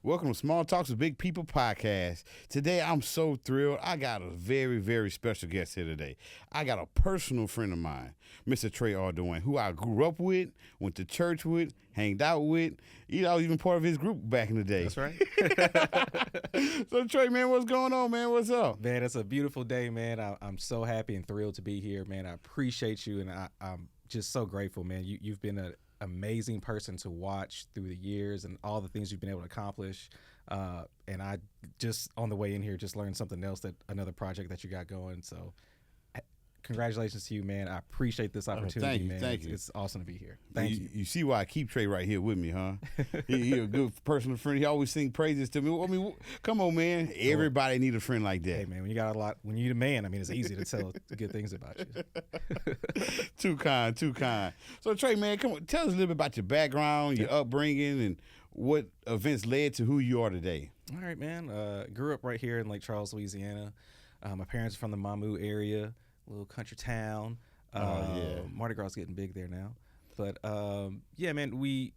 Welcome to Small Talks with Big People podcast. Today, I'm so thrilled. I got a very, very special guest here today. I got a personal friend of mine, Mr. Trey Ardoin, who I grew up with, went to church with, hanged out with. You know, I was even part of his group back in the day. That's right. So, Trey, man, what's going on, man? What's up? Man, it's a beautiful day, man. I'm so happy and thrilled to be here, man. I appreciate you, and I'm just so grateful, man. You've been an amazing person to watch through the years and all the things you've been able to accomplish. And I just, on the way in here, just learned something else, that another project that you got going. So congratulations to you, man. I appreciate this opportunity, man. Thank you. It's awesome to be here. Thank you. You see why I keep Trey right here with me, huh? He a good personal friend. He always sing praises to me. I mean, come on, man. Everybody need a friend like that. Hey, man, when you're the man, I mean, it's easy to tell good things about you. Too kind. So, Trey, man, come on. Tell us a little bit about your background, your upbringing, and what events led to who you are today. All right, man. Grew up right here in Lake Charles, Louisiana. My parents are from the Mamou area. Little country town. Mardi Gras is getting big there now. But yeah, man,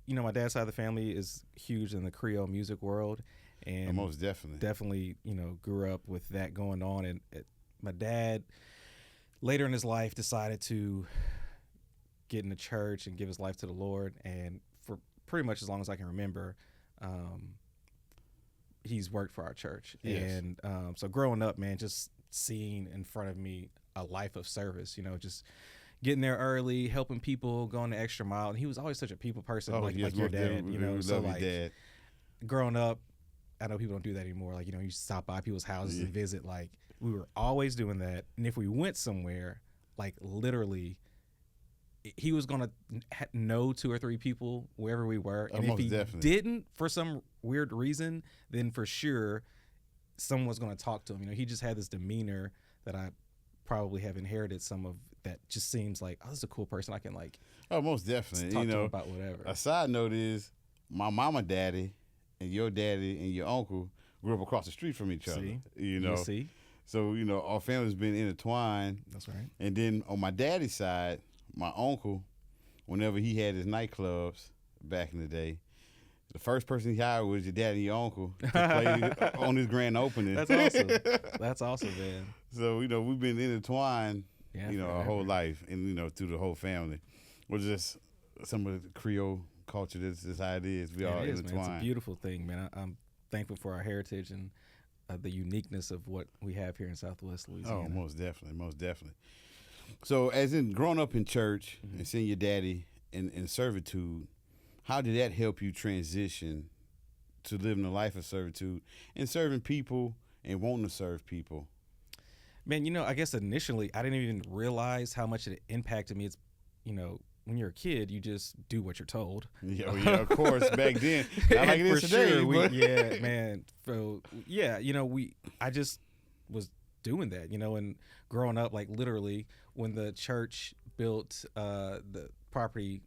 my dad's side of the family is huge in the Creole music world, and most definitely, grew up with that going on. And my dad, later in his life, decided to get into church and give his life to the Lord. And for pretty much as long as I can remember, he's worked for our church. Yes. And so growing up, man, just seeing in front of me a life of service, just getting there early, helping people, going the extra mile. And he was always such a people person, like your dad, So like dad. Growing up, I know people don't do that anymore. Like, you stop by people's houses and visit. Like, we were always doing that. And if we went somewhere, like literally, he was going to know 2 or 3 people wherever we were. And if he didn't, for some weird reason, then for sure someone was going to talk to him. He just had this demeanor that I probably have inherited some of, that just seems like, oh, this is a cool person. I can most definitely talk to him about whatever. A side note is my mama, daddy, and your daddy and your uncle grew up across the street from each other. See? So our family's been intertwined. That's right. And then on my daddy's side, my uncle, whenever he had his nightclubs back in the day, the first person he hired was your dad and your uncle to play on his grand opening. That's awesome. That's awesome, man. So, we've been intertwined, forever. our whole life, and, through the whole family. We're just some of the Creole culture, this is how it is. We all intertwined. Man. It's a beautiful thing, man. I'm thankful for our heritage and the uniqueness of what we have here in Southwest Louisiana. Oh, most definitely. So, as in growing up in church and seeing your daddy in servitude, how did that help you transition to living a life of servitude and serving people and wanting to serve people? Man, I guess initially I didn't even realize how much it impacted me. It's, when you're a kid, you just do what you're told. Yeah, of course, back then. Not like it is today. Sure, yeah, man. So, yeah, I just was doing that, and growing up, like literally when the church built the property,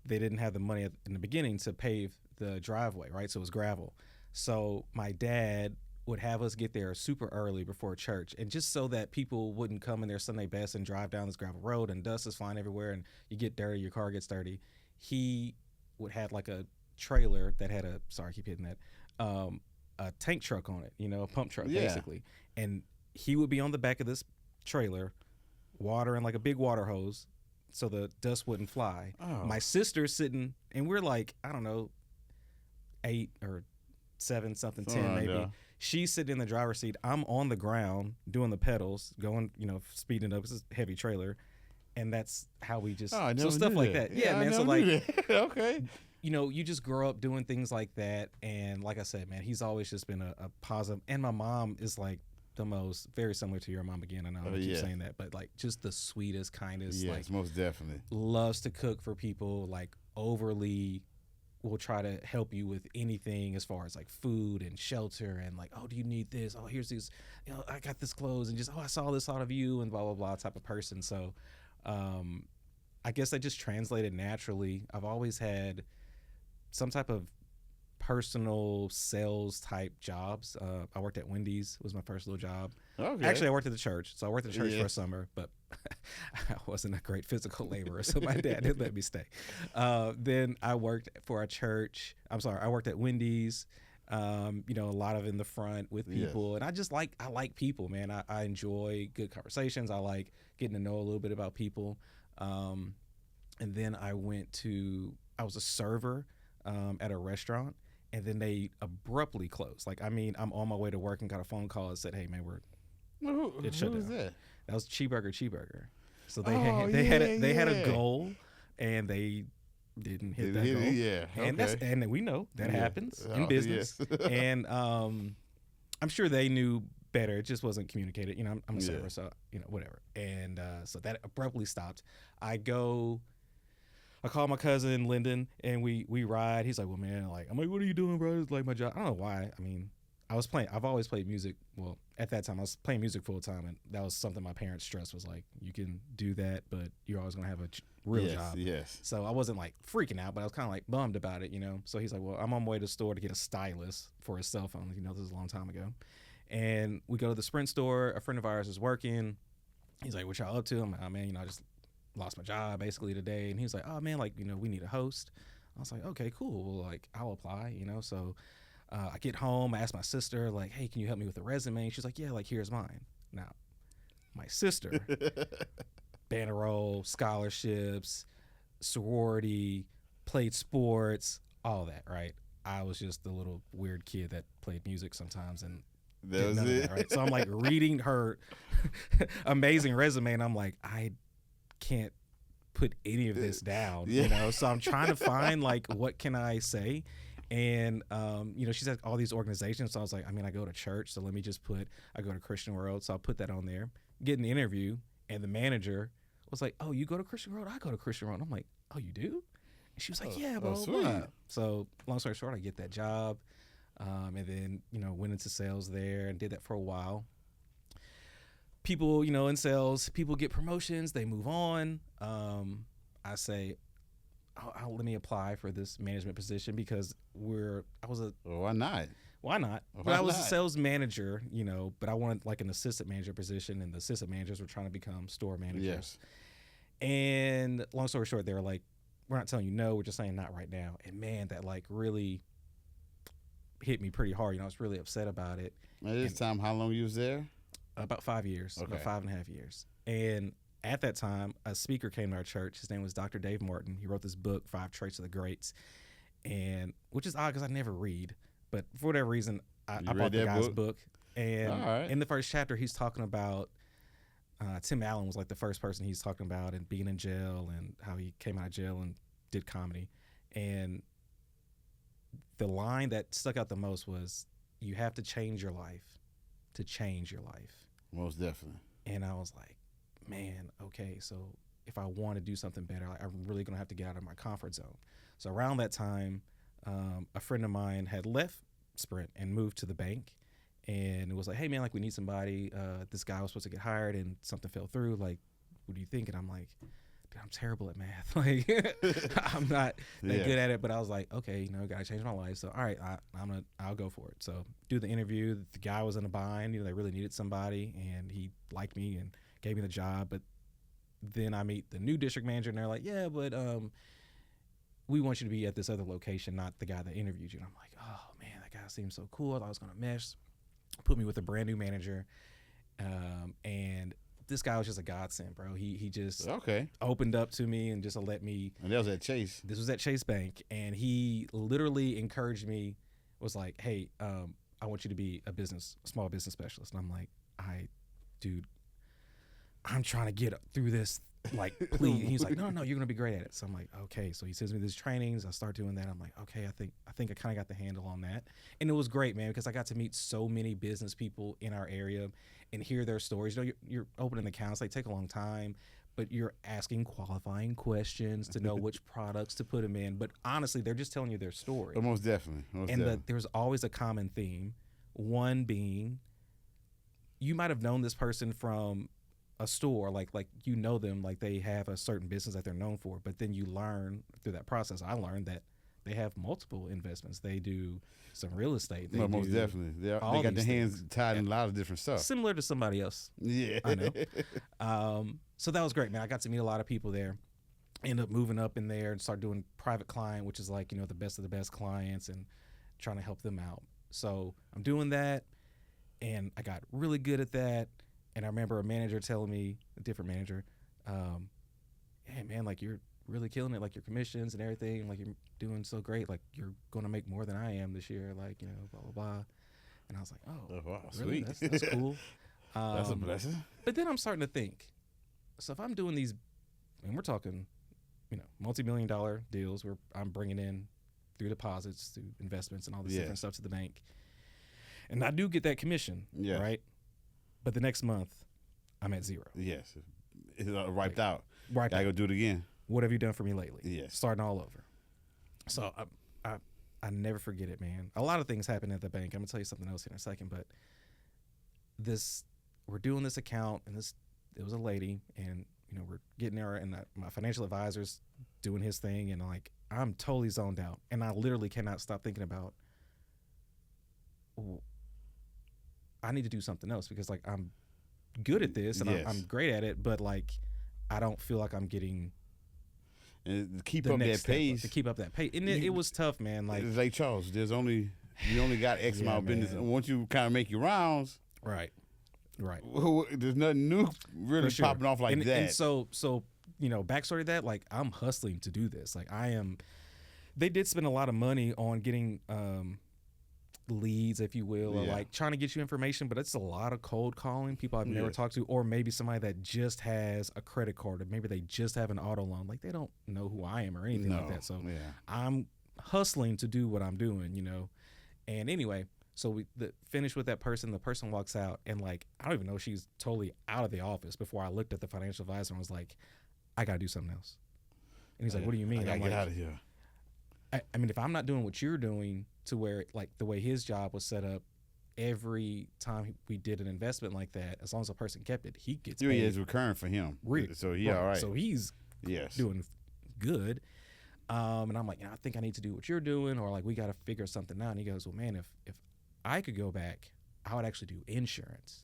they didn't have the money in the beginning to pave the driveway, right? So it was gravel. So my dad would have us get there super early before church, and just so that people wouldn't come in their Sunday best and drive down this gravel road and dust is flying everywhere and you get dirty, your car gets dirty. He would have like a trailer that had a tank truck on it, a pump truck basically. And he would be on the back of this trailer watering like a big water hose so the dust wouldn't fly. Oh. My sister's sitting, and we're like, I don't know, 8 or 7 something, 10 maybe. No. She's sitting in the driver's seat. I'm on the ground doing the pedals, going, speeding up. It's a heavy trailer, and that's how we just so stuff like that. Yeah, man. So like, okay. You just grow up doing things like that, and like I said, man, he's always just been a positive. And my mom is like the most, very similar to your mom again. I know I keep saying that, but like just the sweetest, kindest. Yes, like, most definitely. Loves to cook for people. Like overly will try to help you with anything as far as like food and shelter and like, oh, do you need this? Oh, here's these, I got this clothes, and just, oh, I saw this out of you, and blah, blah, blah type of person. So I guess I just translated naturally. I've always had some type of personal sales type jobs. I worked at Wendy's, was my first little job. Okay. Actually, I worked at the church. So I worked at the church for a summer, but I wasn't a great physical laborer, so my dad didn't let me stay. Then I worked for a church. I worked at Wendy's. A lot of in the front with people, and I like people, man. I enjoy good conversations. I like getting to know a little bit about people. And then I was a server at a restaurant, and then they abruptly closed. I'm on my way to work and got a phone call and said, "Hey, man, it shut down." That was Cheeseburger. So they had a goal, and they didn't hit that goal. Yeah, and we know that happens in business. And I'm sure they knew better. It just wasn't communicated. I'm a server, so whatever. And so that abruptly stopped. I call my cousin Lyndon, and we ride. He's like, "Well, man, I'm like, what are you doing, bro? It's like my job." I don't know why. I mean, I've always played music. Well, at that time, I was playing music full time, and that was something my parents stressed, was like, you can do that, but you're always going to have a real job. Yes. So I wasn't freaking out, but I was kind of bummed about it, So he's like, well, I'm on my way to the store to get a stylus for his cell phone. This is a long time ago. And we go to the Sprint store. A friend of ours is working. He's like, what y'all up to? I'm like, oh, man, I just lost my job basically today. And he's like, oh, man, we need a host. I was like, okay, cool. Well, I'll apply, So I get home, I ask my sister, hey, can you help me with a resume? She's like, yeah, here's mine. Now, my sister, band roll, scholarships, sorority, played sports, all that, right? I was just the little weird kid that played music sometimes and that was it. That, right? So I'm reading her amazing resume, and I'm like, I can't put any of this down, So I'm trying to find what can I say. And, she said all these organizations. So I was like, I go to church. So let me just I go to Christian World. So I'll put that on there, get an interview. And the manager was like, oh, you go to Christian World? I go to Christian World. And I'm like, oh, you do? And she was like, yeah, bro. So long story short, I get that job. And then, went into sales there and did that for a while. People, in sales, people get promotions. They move on. I say, let me apply for this management position because why not? But I was a sales manager, but I wanted an assistant manager position, and the assistant managers were trying to become store managers. Yes. And long story short, they were like, we're not telling you no, we're just saying not right now. And man, that really hit me pretty hard. I was really upset about it. At this time, how long you was there? About 5 years, okay. About 5.5 years. And at that time, a speaker came to our church. His name was Dr. Dave Martin. He wrote this book, 5 Traits of the Greats, and which is odd because I never read. But for whatever reason, I bought the guy's book. And in the first chapter, he's talking about Tim Allen was the first person he's talking about, and being in jail and how he came out of jail and did comedy. And the line that stuck out the most was, you have to change your life to change your life. Most definitely. And I was like, man, okay, so if I want to do something better, I'm really going to have to get out of my comfort zone. So around that time, a friend of mine had left Sprint and moved to the bank, and it was like, hey, man, we need somebody. This guy was supposed to get hired, and something fell through. What do you think? And I'm like, dude, I'm terrible at math. I'm not that good at it, but I was like, okay, got to change my life. So, all right, I'll go for it. So do the interview. The guy was in a bind. They really needed somebody, and he liked me and gave me the job. But then I meet the new district manager, and they're like, yeah, but we want you to be at this other location, not the guy that interviewed you. And I'm like, oh, man, that guy seems so cool. I thought I was going to mesh. Put me with a brand new manager. And this guy was just a godsend, bro. He just opened up to me and just let me. And that was at Chase. This was at Chase Bank. And he literally encouraged me, was like, hey, I want you to be a small business specialist. And I'm like, dude, I'm trying to get through this, please. He's like, no, you're gonna be great at it. So I'm like, okay. So he sends me these trainings. I start doing that. I'm like, okay, I think I kind of got the handle on that. And it was great, man, because I got to meet so many business people in our area and hear their stories. You're opening accounts. They take a long time, but you're asking qualifying questions to know which products to put them in. But honestly, they're just telling you their story. Most definitely. There's always a common theme. One being, you might have known this person from a store, like them, they have a certain business that they're known for, but then you learn through that process. I learned that they have multiple investments. They do some real estate. They No, most do definitely. They all got their these hands things. tied in a lot of different stuff. Similar to somebody else. Yeah. I know. So that was great, man. I got to meet a lot of people there. End up moving up in there and start doing private client, which is like, you know, the best of the best clients and trying to help them out. So I'm doing that, and I got really good at that. And I remember a manager telling me, a different manager, hey, man, like, you're really killing it, like your commissions and everything, like you're doing so great, like you're going to make more than I am this year, like, you know, blah, blah, blah. And I was like, oh, wow, really? sweet. That's cool. That's a blessing. But then I'm starting to think, so if I'm doing these, and we're talking, you know, multi-million-dollar deals where I'm bringing in through deposits, through investments and all this different stuff to the bank, and I do get that commission, right? But the next month, I'm at zero. Yes. It's wiped out. Wiped Gotta out. go do it again. What have you done for me lately? Yes. Starting all over. So I never forget it, man. A lot of things happen at the bank. I'm gonna tell you something else here in a second, but we're doing this account, and it was a lady, and you know, we're getting there, and my financial advisor's doing his thing, and like I'm totally zoned out, and I literally cannot stop thinking about, I need to do something else, because like I'm good at this and I'm great at it, but like I don't feel like I'm getting and keep up that pace. To keep up that pace, and it was tough, man. Like it's like Charles, you only got X amount of business, and once you kind of make your rounds, right. There's nothing new really popping off like that. And so you know, backstory to that, like I'm hustling to do this. Like they did spend a lot of money on getting leads, if you will, or like trying to get you information, but it's a lot of cold calling, people I've never talked to, or maybe somebody that just has a credit card, or maybe they just have an auto loan. Like they don't know who I am or anything like that. So I'm hustling to do what I'm doing, you know. And anyway, so we finish with that person. The person walks out, and like I don't even know, she's totally out of the office before I looked at the financial advisor and was like, I gotta do something else. And he's like, what do you mean? I gotta I'm get like, out of here. I mean, if I'm not doing what you're doing, to where like the way his job was set up, every time we did an investment like that, as long as a person kept it, he gets paid. Yeah, it's recurring for him. So he all right. So he's doing good. And I'm like, I think I need to do what you're doing, or like we got to figure something out. And he goes, well, man, if I could go back, I would actually do insurance,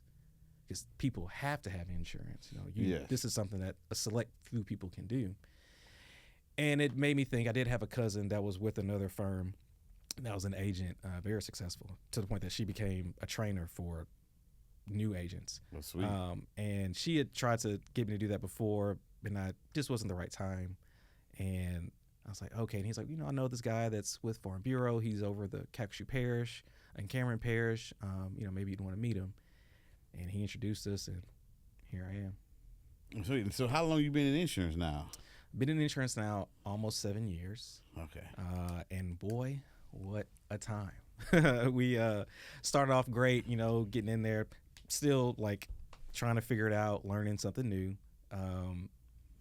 because people have to have insurance. You know, this is something that a select few people can do. And it made me think. I did have a cousin that was with another firm that was an agent, very successful, to the point that she became a trainer for new agents. Oh, sweet. And she had tried to get me to do that before, and just wasn't the right time. And I was like, okay. And he's like, you know, I know this guy that's with Farm Bureau. He's over the Calcasieu Parish and Cameron Parish. You know, maybe you'd want to meet him. And he introduced us, and here I am. Sweet. So how long you been in insurance now? Been in insurance now almost 7 years. Okay. And boy, what a time. We started off great, you know, getting in there, still like trying to figure it out, learning something new,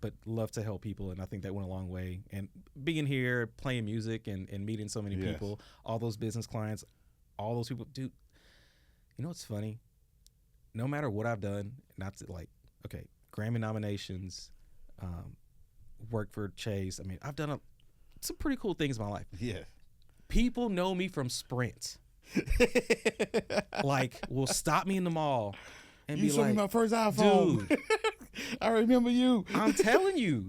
but love to help people, and I think that went a long way. And being here, playing music, and meeting so many people, all those business clients, all those people, dude, you know what's funny? No matter what I've done, not to like, okay, Grammy nominations, worked for Chase. I mean, I've done some pretty cool things in my life. Yeah. People know me from Sprint. Like, will stop me in the mall and you be showed like, me my first iPhone. dude, I remember you. I'm telling you.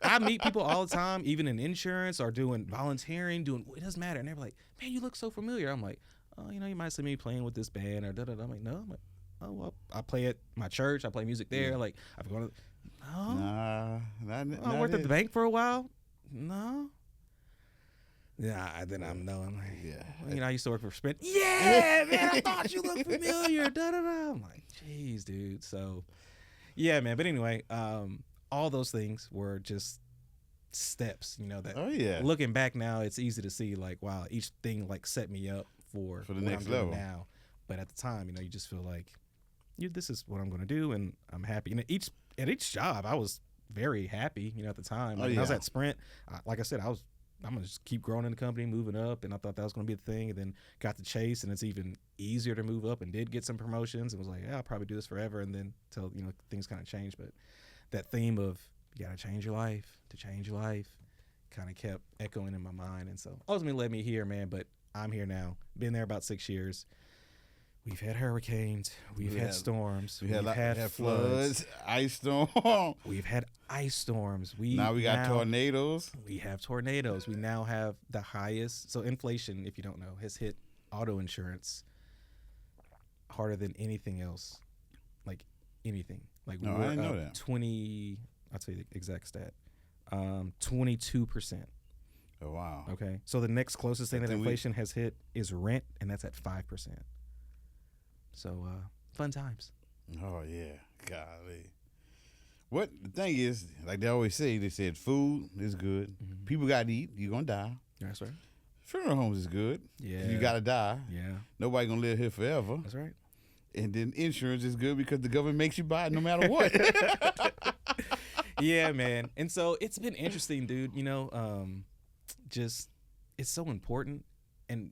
I meet people all the time, even in insurance or doing volunteering, it doesn't matter. And they're like, man, you look so familiar. I'm like, oh, you know, you might see me playing with this band or da-da-da. I'm like, no. I'm like, oh, well, I play at my church. I play music there. Like, I've gone to, no. Nah, I worked at the bank for a while. No. Yeah, then I'm like, well, you know, I used to work for Sprint. Yeah, man, I thought you looked familiar. Da-da-da. I'm like, jeez, dude. So, yeah, man. But anyway, all those things were just steps, you know, that looking back now, it's easy to see like, wow, each thing like set me up for the next level now. But at the time, you know, you just feel like, this is what I'm going to do, and I'm happy. And at each job, I was very happy, you know, at the time. Like, when I was at Sprint, like I said, I'm going to just keep growing in the company, moving up, and I thought that was going to be the thing, and then got to Chase, and it's even easier to move up, and did get some promotions, and was like, I'll probably do this forever, and then till, you know, things kind of changed. But that theme of you got to change your life. To change your life, kind of kept echoing in my mind. And so ultimately led me here, man. But I'm here now. Been there about 6 years. We've had hurricanes. We've had storms. We've had floods. ice storm. We've had ice storms. Now we got tornadoes. We have tornadoes. We now have the highest. So inflation, if you don't know, has hit auto insurance harder than anything else. Like anything. Like No, I we're didn't know up that. 20. I'll tell you the exact stat. 22%. Oh wow. Okay. So the next closest thing that Then inflation has hit is rent, and that's at 5%. So fun times. Oh yeah, golly. What the thing is, like they always say, they said food is good. Mm-hmm. People got to eat. You gonna die. That's right. Funeral homes is good. Yeah. You gotta die. Yeah. Nobody gonna live here forever. That's right. And then insurance is good because the government makes you buy it no matter what. Yeah, man. And so it's been interesting, dude. You know, just it's so important, and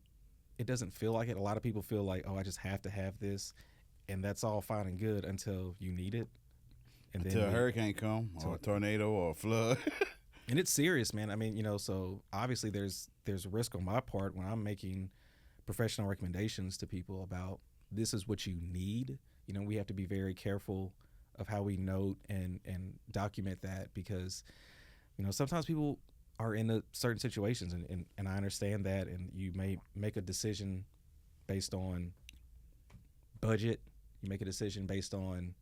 it doesn't feel like it. A lot of people feel like, oh, I just have to have this, and that's all fine and good until you need it. And Until a hurricane come, or a tornado, or a flood. And it's serious, man. I mean, you know, so obviously there's risk on my part when I'm making professional recommendations to people about this is what you need. You know, we have to be very careful of how we note and document that, because, you know, sometimes people are in certain situations, and I understand that, and you may make a decision based on budget. You make a decision based on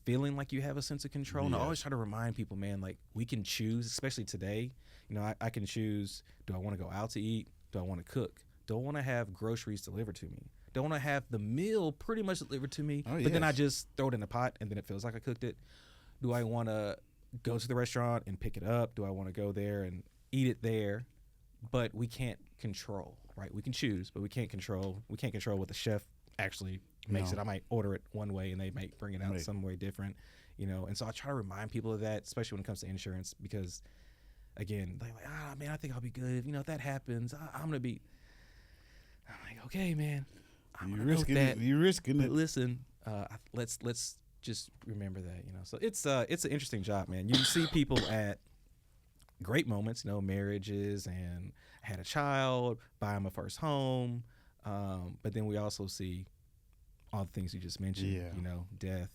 feeling like you have a sense of control. And I always try to remind people, man, like we can choose, especially today. You know, I can choose, do I want to go out to eat? Do I want to cook? Do I want to have groceries delivered to me? Do I want to have the meal pretty much delivered to me, but then I just throw it in the pot and then it feels like I cooked it? Do I want to go to the restaurant and pick it up? Do I want to go there and eat it there? But we can't control, right? We can choose, but we can't control. We can't control what the chef actually makes it. I might order it one way and they might bring it out some way different, you know. And so I try to remind people of that, especially when it comes to insurance, because again, they're like, man, I think I'll be good. You know, if that happens, I'm gonna be. I'm like, okay, man, You're risking it. You're risking but it. listen, let's just remember that, you know. So it's an interesting job, man. You see people at great moments, you know, marriages and had a child, buying my first home, but then we also see all the things you just mentioned, you know, death,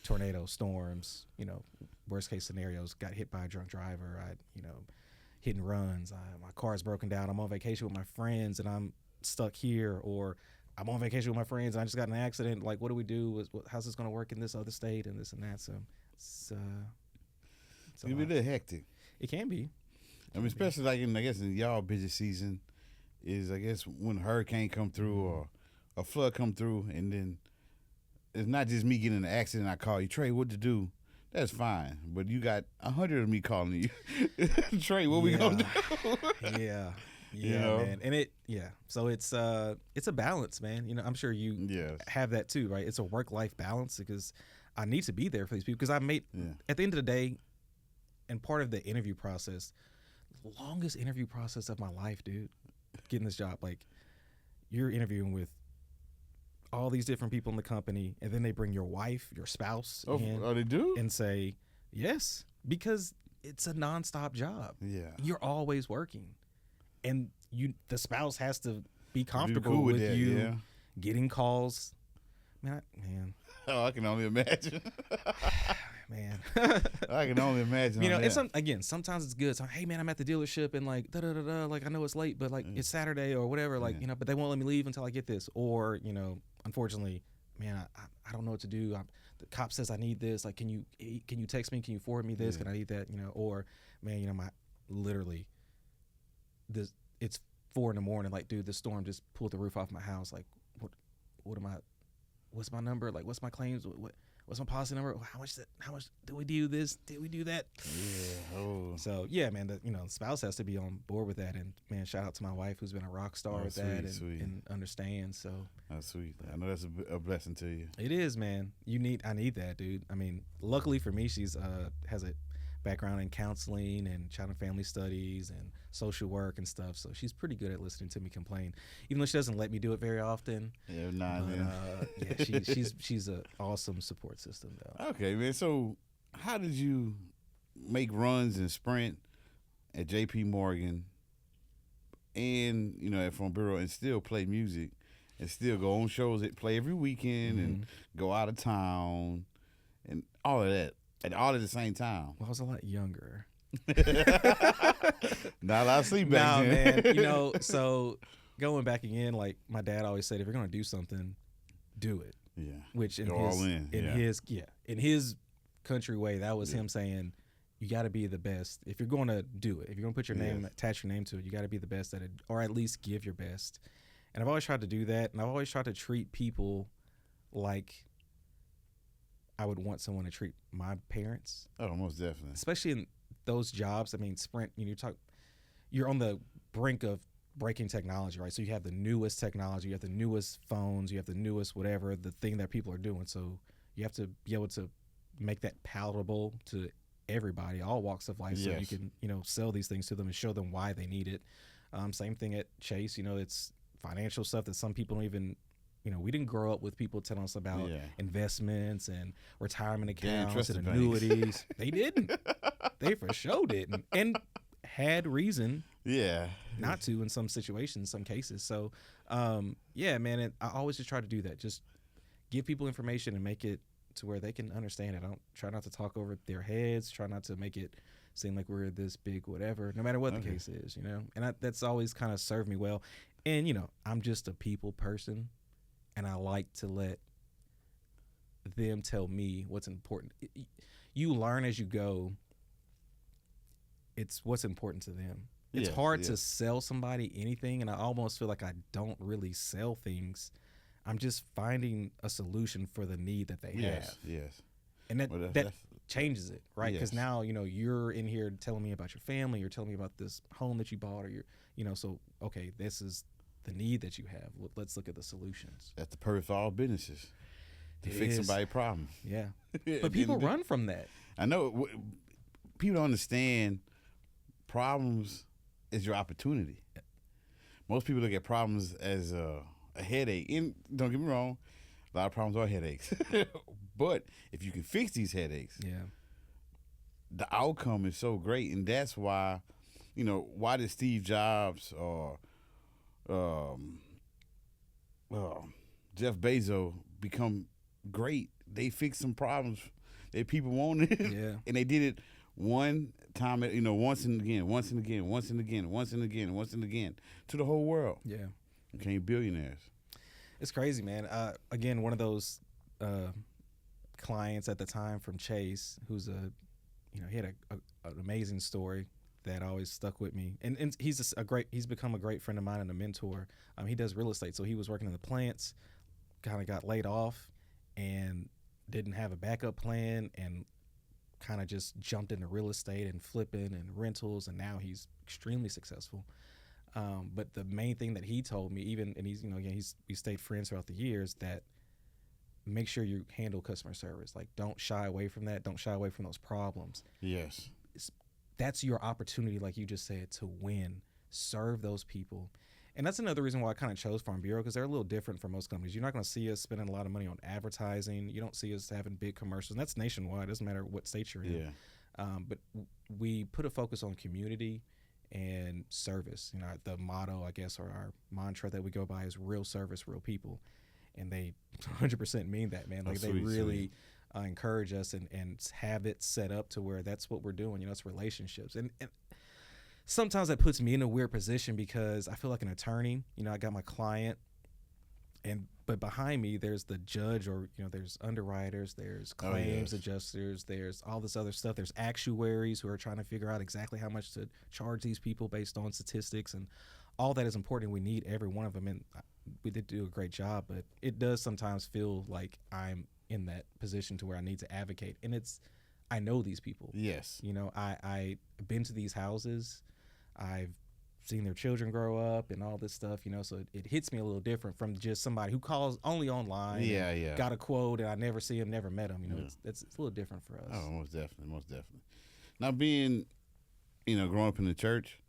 tornadoes, storms, you know, worst case scenarios, got hit by a drunk driver, you know, hit and runs, my car's broken down, I'm on vacation with my friends and I'm stuck here, or I'm on vacation with my friends and I just got in an accident. Like, what do we do? How's this going to work in this other state and this and that? So it's It can be a little hectic. It can be. I mean, especially like I guess in y'all busy season is, I guess, when a hurricane come through or a flood come through, and then it's not just me getting in an accident. I call you, Trey, what to do? That's fine, but you got 100 of me calling you, Trey. What we gonna do? Yeah, You know? man. And so it's a balance, man. You know, I'm sure you have that too, right? It's a work-life balance, because I need to be there for these people, because at the end of the day, and part of the interview process, longest interview process of my life, dude, getting this job. Like, you're interviewing with all these different people in the company, and then they bring your wife, your spouse in, they do? and say yes, because it's a nonstop job. Yeah. You're always working, and the spouse has to be comfortable cool with with that, you getting calls. Man. Oh, I can only imagine. Man. I can only imagine. You know, it's sometimes it's good. So, hey man, I'm at the dealership and like like I know it's late, but like it's Saturday or whatever, like, you know, but they won't let me leave until I get this. Or, you know, unfortunately, man, I don't know what to do. The cop says I need this. Like, can you text me? Can you forward me this? Can I need that? You know, or man, you know, it's 4 a.m. Like, dude, this storm just pulled the roof off my house. Like, what's my number? Like, what's my claims? What's my policy number? How much did we do this? Did we do that? Yeah. Oh. So yeah, man, the spouse has to be on board with that. And man, shout out to my wife, who's been a rock star with that and understands. So that's sweet. I know that's a blessing to you. It is, man. I need that, dude. I mean, luckily for me, she's has a background in counseling and child and family studies and social work and stuff. So she's pretty good at listening to me complain, even though she doesn't let me do it very often. Yeah, man. She's an awesome support system, though. Okay, man. So how did you make runs and sprint at J.P. Morgan, and at Phone Bureau, and still play music, and still go on shows that play every weekend, and go out of town, and all of that, and all at the same time. Well, I was a lot younger. Not a lot of sleep back then. Man. So going back again, like my dad always said, if you're gonna do something, do it. Yeah. Which in Go his all in. in his country way, that was him saying, you got to be the best. If you're going to do it, if you're going to put your name, attach your name to it, you got to be the best at it, or at least give your best. And I've always tried to do that, and I've always tried to treat people like I would want someone to treat my parents. Oh, most definitely. Especially in those jobs. I mean, Sprint, you're on the brink of breaking technology, right? So you have the newest technology, you have the newest phones, you have the newest whatever, the thing that people are doing. So you have to be able to make that palatable to everybody, all walks of life, so you can, sell these things to them and show them why they need it. Same thing at Chase, it's financial stuff that some people don't even, we didn't grow up with people telling us about investments and retirement accounts and annuities. They didn't. They for sure didn't. And had reason not to in some situations, some cases. So, man, I always just try to do that. Just give people information and make it to where they can understand it. I don't try not to talk over their heads, try not to make it seem like we're this big whatever, no matter what the case is, And that's always kind of served me well. And, I'm just a people person, and I like to let them tell me what's important. You learn as you go. It's what's important to them. It's hard to sell somebody anything, and I almost feel like I don't really sell things. I'm just finding a solution for the need that they have. Yes. And that changes it, right? Because now, you're in here telling me about your family, you're telling me about this home that you bought, or so, okay, this is the need that you have. Let's look at the solutions. That's the purpose of all businesses. To fix somebody's problem. Yeah. But people run from that. I know. People don't understand problems is your opportunity. Most people look at problems as a headache. And don't get me wrong, a lot of problems are headaches. But if you can fix these headaches, the outcome is so great. And that's why, why did Steve Jobs or Jeff Bezos become great? They fixed some problems that people wanted. And they did it one time, once and again, once and again, once and again, once and again, once and again, to the whole world. Yeah. Became billionaires. It's crazy, man. Again, one of those clients at the time from Chase, who's he had an amazing story that always stuck with me. And he's he's become a great friend of mine and a mentor. He does real estate, so he was working in the plants, kind of got laid off, and didn't have a backup plan, and kind of just jumped into real estate and flipping and rentals, and now he's extremely successful. But the main thing that he told me, we stayed friends throughout the years, that make sure you handle customer service. Like, don't shy away from that. Don't shy away from those problems. Yes. That's your opportunity, like you just said, to win. Serve those people. And that's another reason why I kind of chose Farm Bureau, because they're a little different from most companies. You're not going to see us spending a lot of money on advertising. You don't see us having big commercials. And that's nationwide. It doesn't matter what state you're in. But we put a focus on community and service. The motto, I guess, or our mantra that we go by is real service, real people. And they 100% mean that, man. Like, they really encourage us and have it set up to where that's what we're doing. It's relationships. And sometimes that puts me in a weird position, because I feel like an attorney. I got my client, but behind me there's the judge, or there's underwriters, there's claims adjusters, there's all this other stuff. There's actuaries who are trying to figure out exactly how much to charge these people based on statistics, and all that is important. We need every one of them, and we did do a great job. But it does sometimes feel like I'm in that position to where I need to advocate, and I know these people. Yes. I've been to these houses. I've seen their children grow up and all this stuff, so it hits me a little different from just somebody who calls only online. Got a quote and I never see him, never met him. It's a little different for us. Oh, most definitely. Now, being, growing up in the church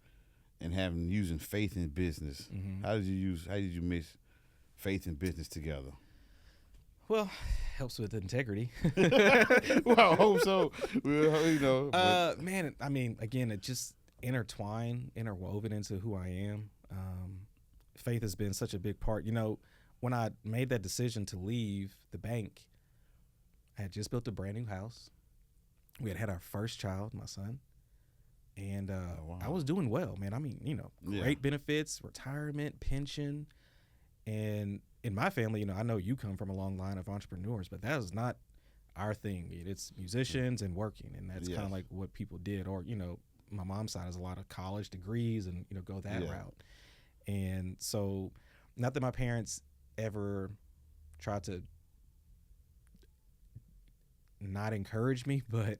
and using faith in business, how did you mix faith and business together? Well, helps with integrity. Well, I hope so. Well, Man, I mean, again, it just interwoven into who I am. Faith has been such a big part. When I made that decision to leave the bank, I had just built a brand new house. We had our first child, my son. And wow. I was doing well, man. I mean, great benefits, retirement, pension. And in my family, I know you come from a long line of entrepreneurs, but that is not our thing. It's musicians and working, and that's kind of like what people did. Or, my mom's side has a lot of college degrees and, go that route. And so, not that my parents ever tried to not encourage me, but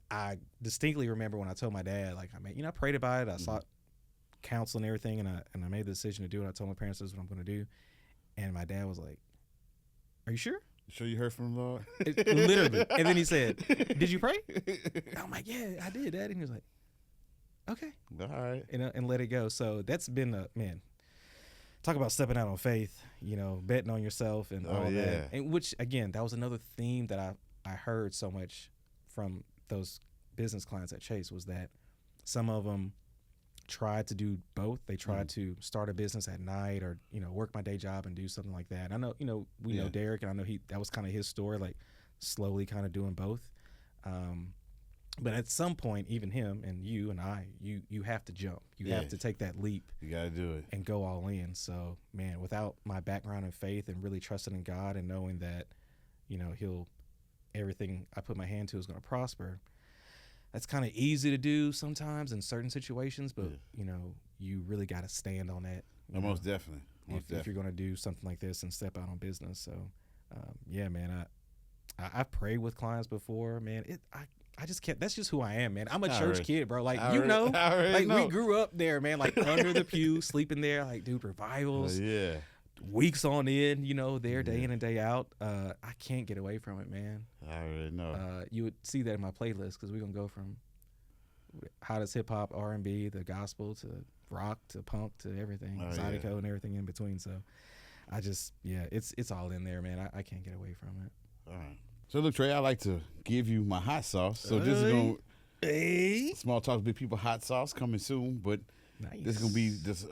I distinctly remember when I told my dad, like, I prayed about it. I sought counsel and everything, and I made the decision to do it. I told my parents this is what I'm going to do. And my dad was like, "Are you sure? Sure you heard from the Lord?" Literally. And then he said, "Did you pray?" I'm like, "Yeah, I did, Dad." And he was like, "Okay." All right. And let it go. So that's been talk about stepping out on faith, betting on yourself and all that. And which, again, that was another theme that I heard so much from those business clients at Chase, was that some of them tried to do both. They tried to start a business at night or, work my day job and do something like that. And I know, we know Derek, and I know that was kind of his story, like slowly kind of doing both. But at some point, even him and you and I, you have to jump. You have to take that leap. You got to do it. And go all in. So, man, without my background in faith and really trusting in God and knowing that, everything I put my hand to is going to prosper, that's kind of easy to do sometimes in certain situations, but you really got to stand on that. Most definitely. If you're going to do something like this and step out on business. So, man, I've prayed with clients before, man. I just can't. That's just who I am, man. I'm a church kid, bro. Like, we grew up there, man. Like under the pew, sleeping there, like, dude, revivals. Weeks on end, there day in and day out. I can't get away from it, man. I already know. You would see that in my playlist, because we're gonna go from hottest hip hop, R&B, the gospel, to rock, to punk, to everything, Zydeco and everything in between. So I just, it's all in there, man. I can't get away from it. All right. So look, Trey, I like to give you my hot sauce. So this is gonna Small Talks Big People hot sauce coming soon, but this is gonna be this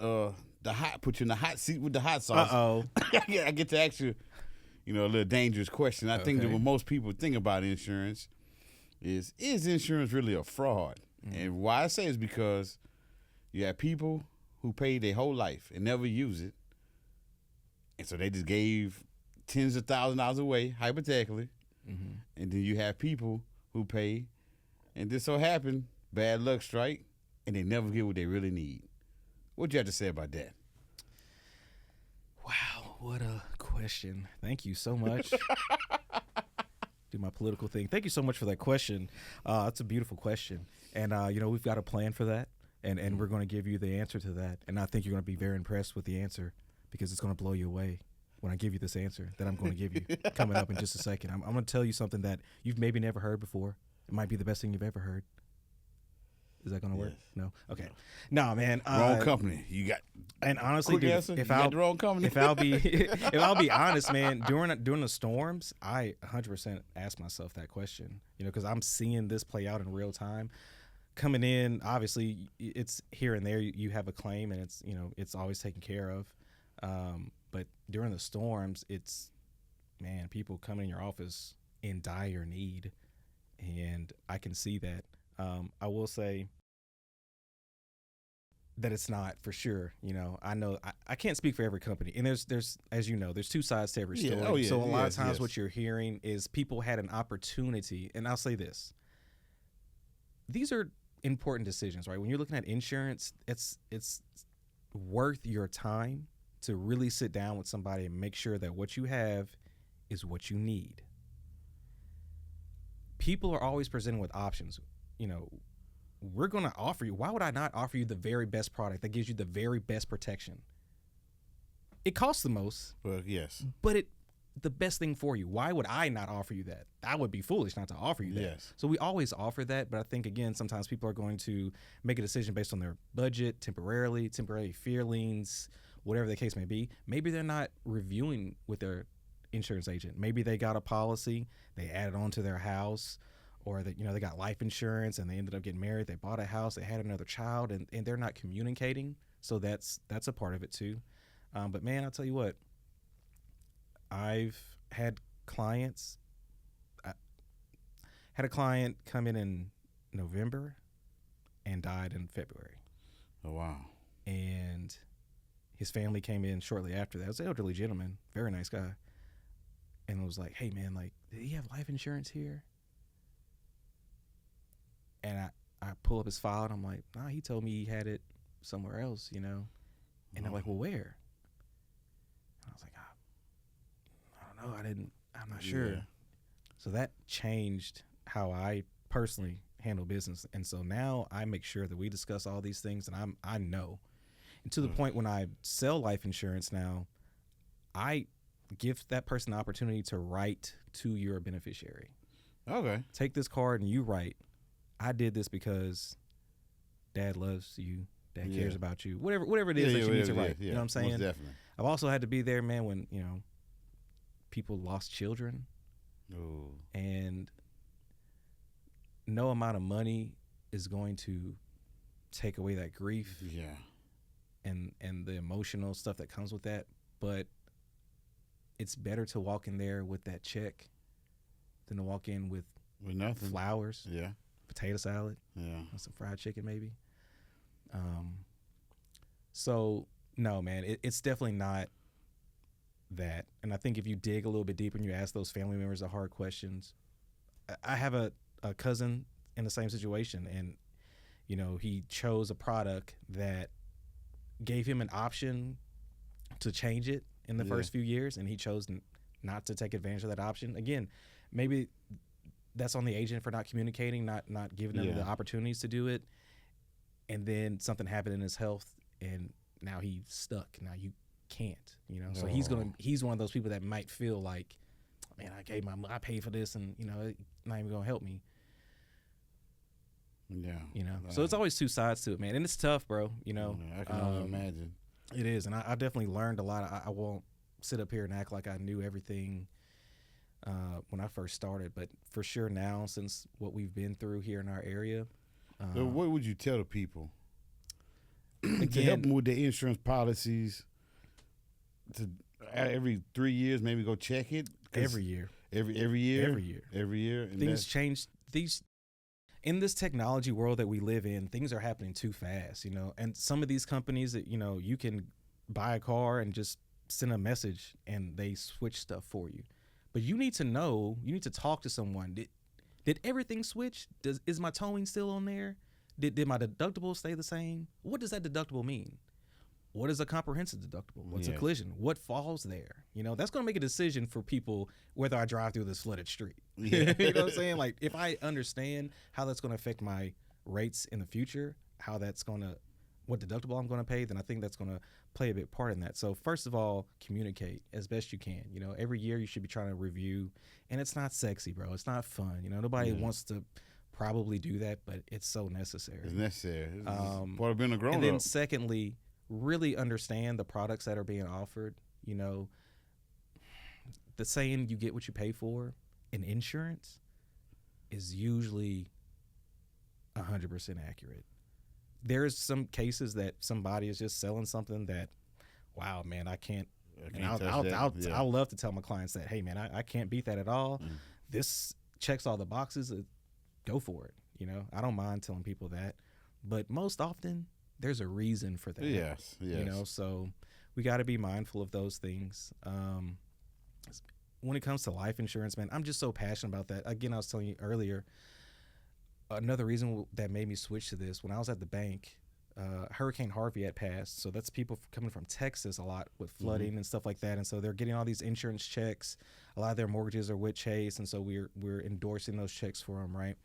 put you in the hot seat with the hot sauce. I get to ask you, a little dangerous question. I think that what most people think about insurance is insurance really a fraud? And why I say is because you have people who pay their whole life and never use it, and so they just gave tens of thousands of dollars away, hypothetically. And then you have people who pay, and this so happened, bad luck strike, and they never get what they really need. What you have to say about that? Wow, what a question. Thank you so much. Do my political thing. Thank you so much for that question. That's a beautiful question. And, we've got a plan for that, and we're going to give you the answer to that. And I think you're going to be very impressed with the answer, because it's going to blow you away when I give you this answer that I'm going to give you coming up in just a second. I'm going to tell you something that you've maybe never heard before. It might be the best thing you've ever heard. Is that going to work? No? Okay. No, man. Wrong company. You got. And honestly, dude, if I'll the wrong company. if I'll be honest, man, during the storms, I 100% ask myself that question, because I'm seeing this play out in real time. Coming in, obviously, it's here and there. You have a claim, and it's always taken care of. But during the storms, it's, man, people come in your office in dire need, and I can see that. I will say that it's not for sure. I know I can't speak for every company, and there's as you know, there's two sides to every story. So a lot of times what you're hearing is people had an opportunity, and I'll say this: these are important decisions, right? When you're looking at insurance, it's worth your time to really sit down with somebody and make sure that what you have is what you need. People are always presented with options. We're going to offer you, why would I not offer you the very best product that gives you the very best protection? It costs the most. Well, yes. But the best thing for you. Why would I not offer you that? I would be foolish not to offer you that. Yes. So we always offer that, but I think, again, sometimes people are going to make a decision based on their budget, temporary feelings, whatever the case may be. Maybe they're not reviewing with their insurance agent. Maybe they got a policy, they added on to their house, or that, you know, they got life insurance and they ended up getting married, they bought a house, they had another child, and they're not communicating. So that's a part of it too. But man, I'll tell you what, I've had clients. I had a client come in November and died in February. Oh, wow. And his family came in shortly after that. It was an elderly gentleman, very nice guy. And was like, hey man, like, did he have life insurance here? And I pull up his file and I'm like, nah, he told me he had it somewhere else, you know? And they're like, well, where? And I was like, I don't know. I'm not sure. Yeah. So that changed how I personally handle business. And so now I make sure that we discuss all these things, and I know. And to the point when I sell life insurance now, I give that person the opportunity to write to your beneficiary. Okay. Take this card and you write, I did this because Dad loves you, Dad cares about you, whatever it is that you need to write. You know what I'm saying? Most definitely. I've also had to be there, man, when, you know, people lost children. Oh. And no amount of money is going to take away that grief. Yeah. And the emotional stuff that comes with that. But it's better to walk in there with that check than to walk in with nothing. Flowers. Yeah. Potato salad. Yeah. And some fried chicken maybe. So no, man, it's definitely not that. And I think if you dig a little bit deeper and you ask those family members the hard questions, I have a cousin in the same situation, and you know, he chose a product that gave him an option to change it in the first few years, and he chose not to take advantage of that option. Again, maybe that's on the agent for not communicating, not giving them the opportunities to do it. And then something happened in his health, and now he's stuck. Now you can't, you know. So he's one of those people that might feel like, man, I paid for this, and you know, it's not even gonna help me. Yeah. You know. So it's always two sides to it, man, and it's tough, bro. You know. I can only imagine. It is, and I definitely learned a lot. I won't sit up here and act like I knew everything when I first started, but for sure now, since what we've been through here in our area. So what would you tell the people Again, to help them with their insurance policies? To every 3 years, maybe go check it. Every year. Every year. And things change. In this technology world that we live in, things are happening too fast, you know. And some of these companies that, you know, you can buy a car and just send a message and they switch stuff for you. But you need to know, you need to talk to someone. Did everything switch? Is my towing still on there? Did my deductible stay the same? What does that deductible mean? What is a comprehensive deductible? What's a collision? What falls there? You know, that's going to make a decision for people whether I drive through this flooded street. Yeah. You know what I'm saying? Like, if I understand how that's going to affect my rates in the future, what deductible I'm going to pay, then I think that's going to play a big part in that. So first of all, communicate as best you can. You know, every year you should be trying to review, and it's not sexy, bro. It's not fun. You know, nobody wants to probably do that, but it's so necessary. It's necessary. It's part of being a grown-up. And then secondly, really understand the products that are being offered. You know, the saying, you get what you pay for in insurance is usually 100% accurate. There's some cases that somebody is just selling something that, wow, man, I can't. I'll love to tell my clients that, hey, man, I can't beat that at all. This checks all the boxes. Go for it. You know, I don't mind telling people that, but most often there's a reason for that. Yes. You know, so we got to be mindful of those things. When it comes to life insurance, man, I'm just so passionate about that. Again, I was telling you earlier, another reason that made me switch to this, when I was at the bank, Hurricane Harvey had passed. So that's people coming from Texas a lot with flooding and stuff like that. And so they're getting all these insurance checks. A lot of their mortgages are with Chase. And so we're endorsing those checks for them, right?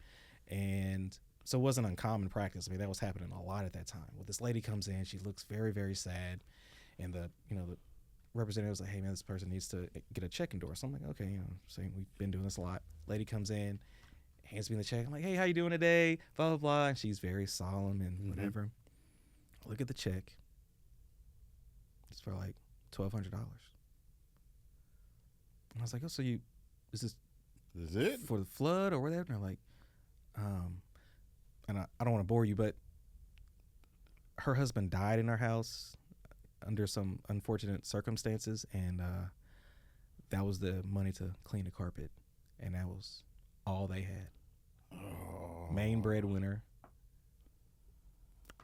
And so it wasn't uncommon practice. I mean, that was happening a lot at that time. Well, this lady comes in, she looks very, very sad. And the representative was like, hey, man, this person needs to get a check endorsed. I'm like, okay, you know, saying we've been doing this a lot. Lady comes in, hands me the check. I'm like, hey, how you doing today? Blah, blah, blah. And she's very solemn and whatever. Look at the check. It's for like $1,200. And I was like, oh, so is this Is it? for the flood or whatever? And they're like, and I don't want to bore you, but her husband died in our house under some unfortunate circumstances, and that was the money to clean the carpet, and that was all they had. Oh. Main breadwinner,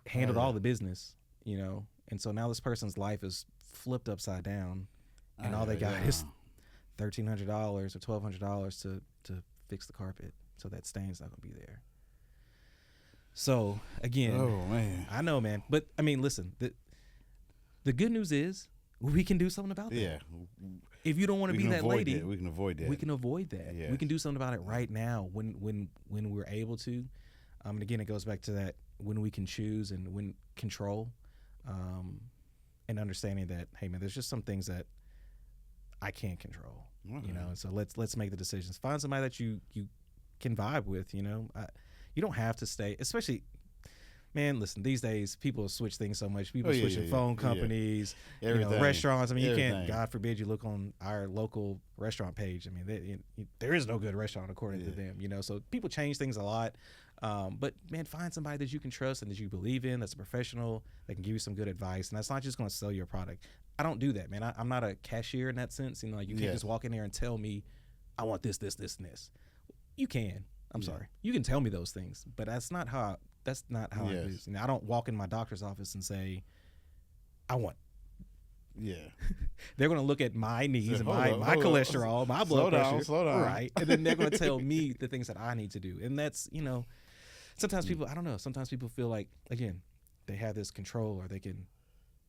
handled all the business, you know, and so now this person's life is flipped upside down, and all they got is $1,300 or $1,200 to fix the carpet, so that stain's not gonna be there. So again, Oh man. I know, man, but I mean, listen, the good news is we can do something about that. Yeah. If you don't want to We be can that avoid lady, that. We can avoid that. we can avoid that. Yes. We can do something about it right now when we're able to. And again, it goes back to that when we can choose and when control, and understanding that, hey man, there's just some things that I can't control. Okay. You know, and so let's make the decisions. Find somebody that you can vibe with. You know, you don't have to stay, especially. Man, listen, these days people switch things so much. People switching phone companies, you know, restaurants. I mean, you can't, God forbid, you look on our local restaurant page. I mean, there is no good restaurant according to them, you know. So people change things a lot. But, man, find somebody that you can trust and that you believe in, that's a professional, that can give you some good advice. And that's not just going to sell your product. I don't do that, man. I'm not a cashier in that sense. You know, like you can't just walk in there and tell me, I want this, this, this, and this. You can. I'm sorry. You can tell me those things, but that's not how I do it. You know, I don't walk in my doctor's office and say, I want. Yeah. They're going to look at my needs and my cholesterol, my blood pressure. Slow down. Right. And then they're going to tell me the things that I need to do. And that's, you know, sometimes people, I don't know, sometimes people feel like, again, they have this control or they can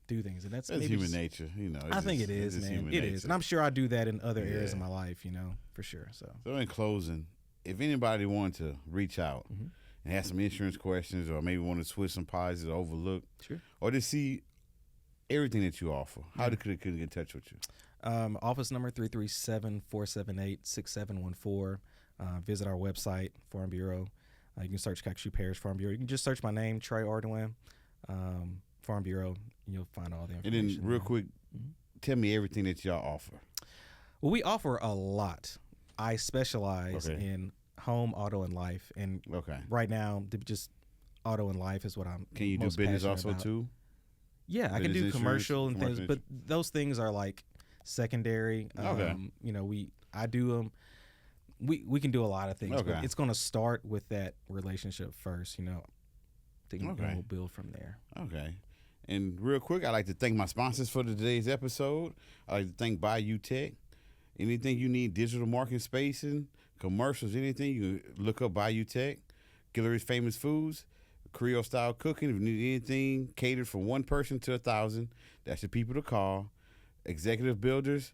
do things. And that's human nature, you know. I think it is, man. It is. And I'm sure I do that in other areas of my life, you know, for sure. So in closing, if anybody wanted to reach out and have some insurance questions or maybe want to switch some policies or overlook, or to see everything that you offer, how could they get in touch with you? Office number 337-478-6714. Visit our website, Farm Bureau. You can search Calcasieu Parish Farm Bureau. You can just search my name, Trey Ardoin, Farm Bureau, and you'll find all the information. And then real quick, tell me everything that y'all offer. Well, we offer a lot. I specialize in home, auto, and life. And right now, just auto and life is what I'm Can you most do business passionate also about. too? Yeah, I can do commercial and things, but those things are like secondary. You know, I do them. We can do a lot of things, but it's going to start with that relationship first, you know. And we'll build from there. Okay. And real quick, I'd like to thank my sponsors for today's episode. I'd like to thank Bayou Tech. Anything you need, digital marketing, spacing, commercials, anything, you can look up Bayou Tech. Guillory's Famous Foods, Creole style cooking. If you need anything catered from one person to 1,000, that's the people to call. Executive Builders,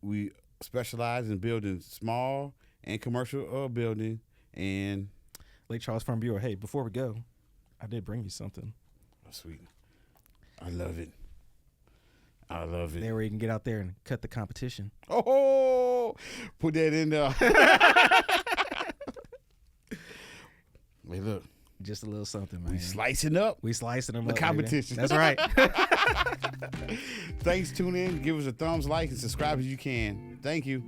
we specialize in building small and commercial building. And Lake Charles Farm Bureau. Hey, before we go, I did bring you something. Oh, sweet. I love it. I love it. There where you can get out there and cut the competition. Oh, put that in there. Hey, look. Just a little something, man. We slicing up. We slicing them the up. Competition. Baby. That's right. Thanks. Tune in. Give us a thumbs like and subscribe if you can. Thank you.